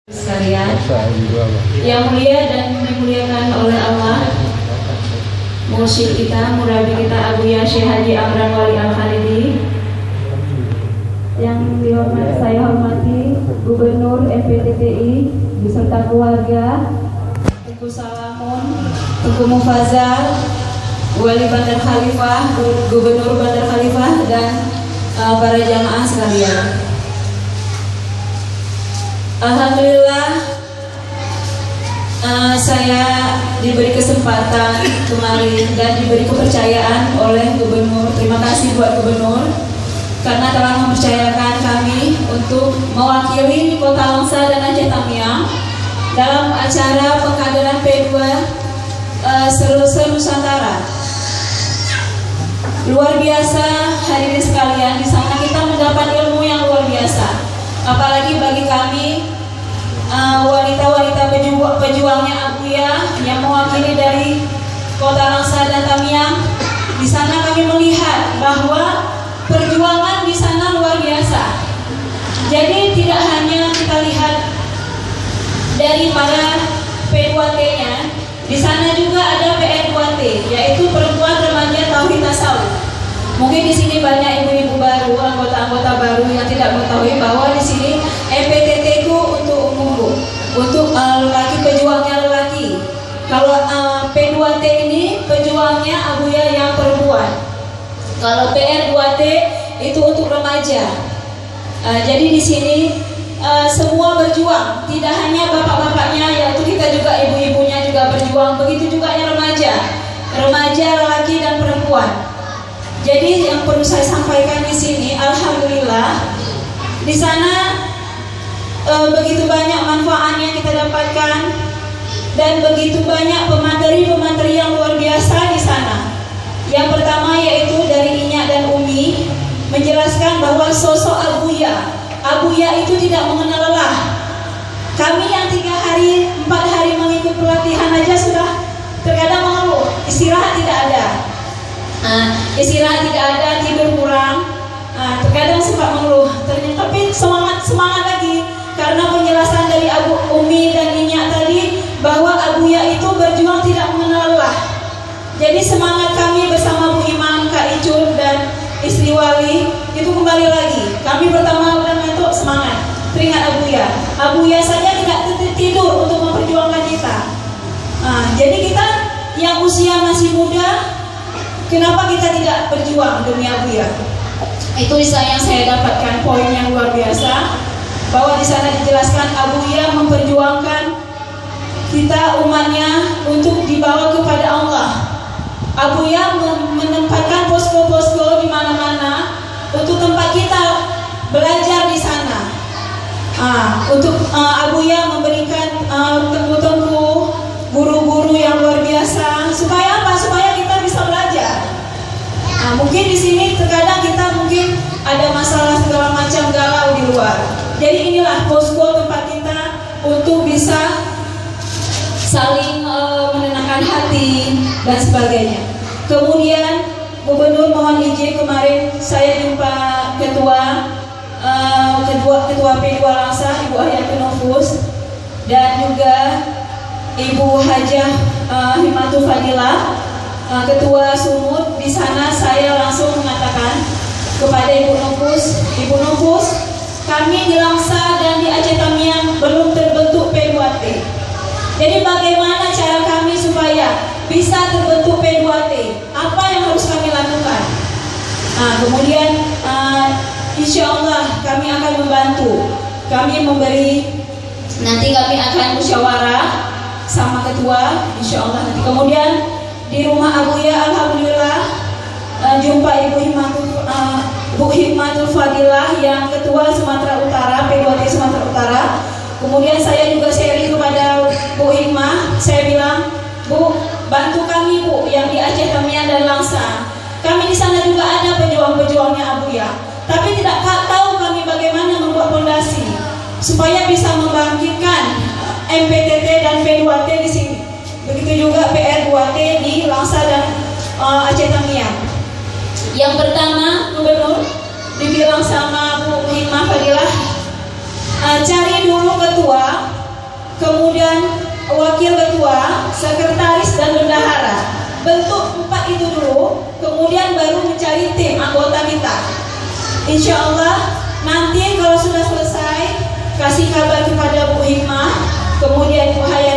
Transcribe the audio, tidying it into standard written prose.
Sekalian yang mulia dan dimuliakan oleh Allah, mursyid kita, murabi kita Abuya Syekh Haji Amran Wali Al-Khalidi, yang saya hormati Gubernur MPTTI beserta keluarga, Tengku Salamun, Tengku Mufazal, Wali Bandar Khalifah, Gubernur Bandar Khalifah, dan para jamaah sekalian. Alhamdulillah, saya diberi kesempatan kemarin dan diberi kepercayaan oleh Gubernur. Terima kasih buat Gubernur karena telah mempercayakan kami untuk mewakili Kota Langsa dan Aceh Tamiang dalam acara pengkaderan P2 se-Nusantara. Luar biasa hadirin sekalian, di sana kita mendapat ilmu yang luar biasa. Apalagi bagi kami wanita-wanita pejuangnya Abuya yang mewakili dari Kota Langsa dan Tamiang. Di sana kami melihat bahwa perjuangan di sana luar biasa. Jadi tidak hanya kita lihat dari para P2T-nya, di sana juga ada PR2T, yaitu perempuan remaja tauhid tasawuf. Mungkin di sini banyak ibu-ibu baru, anggota-anggota baru yang tidak mengetahui bahwa di sini MPTT itu untuk umum, Bu, untuk lelaki, pejuangnya lelaki. Kalau P2T ini pejuangnya Abuya yang perempuan. Kalau PR2T itu untuk remaja. Jadi di sini semua berjuang, tidak hanya bapak-bapaknya, yaitu kita juga ibu-ibunya juga berjuang. Begitu juga yang remaja lelaki dan perempuan. Jadi yang perlu saya sampaikan di sini, alhamdulillah, di sana begitu banyak manfaat yang kita dapatkan dan begitu banyak pemateri yang luar biasa di sana. Yang pertama yaitu dari Inyak dan Umi menjelaskan bahwa sosok Abuya itu tidak mengenal lelah. Kami yang 3 hari, 4 hari mengikut pelatihan aja sudah terkadang mengeluh, istirahat tidak ada. Istirahat tidak ada, tidur kurang, terkadang sempat mengeluh. Tapi semangat lagi karena penjelasan dari Umi dan Inyak tadi bahwa Abuya itu berjuang tidak mengenal lelah. Jadi semangat kami bersama Bu Imam, Kak Icul dan istri Wali itu kembali lagi. Kami pertama dan untuk semangat teringat Abuya saja tidak tidur untuk memperjuangkan kita. Jadi kita yang usia masih muda, kenapa kita tidak berjuang demi Abuya? Itu yang saya dapatkan poin yang luar biasa, bahwa di sana dijelaskan Abuya memperjuangkan kita umatnya untuk dibawa kepada Allah. Abuya menempatkan posko-posko di mana-mana untuk tempat kita belajar di sana. Untuk Abuya memberikan tengku-tengku, guru-guru yang luar biasa. Supaya apa? Supaya kita bisa belajar. Mungkin di sini terkadang kita mungkin ada masalah segala macam galau di luar. Jadi inilah posko tempat kita untuk bisa saling menenangkan hati dan sebagainya. Kemudian Gubernur mohon izin, kemarin saya jumpa ketua P2 Langsa, Ibu Hayatun Nufus, dan juga Ibu Hajah Himatul Fadilah, Ketua Sumut. Di sana saya langsung mengatakan kepada Ibu Nufus, kami di Langsa dan di Aceh Tamiang belum terbentuk P2T. Jadi bagaimana cara kami supaya bisa terbentuk P2T? Apa yang harus kami lakukan? Kemudian insya Allah kami akan membantu. Kami nanti kami akan musyawarah sama ketua, insya Allah nanti. Kemudian di rumah Abuya, alhamdulillah, jumpa Bu Hikmatul Fadilah yang ketua Sumatera Utara, P2T Sumatera Utara. Kemudian saya juga sharing kepada Bu Hikmah, saya bilang, Bu, bantu kami Bu yang di Aceh Tamiang dan Langsa. Kami di sana juga ada pejuang-pejuangnya Abuya, tapi tidak tahu kami bagaimana membuat fondasi supaya bisa membangkitkan MPTT dan P2T di sini. Begitu juga PR2T di Langsa dan Aceh Tamiang. Yang pertama, Gubernur dibilang sama Bu Hikmah Fadilah, cari dulu ketua bentuk 4 itu dulu, kemudian baru mencari tim anggota kita. Insya Allah nanti kalau sudah selesai kasih kabar kepada Bu Hikmah, kemudian Bu Hayati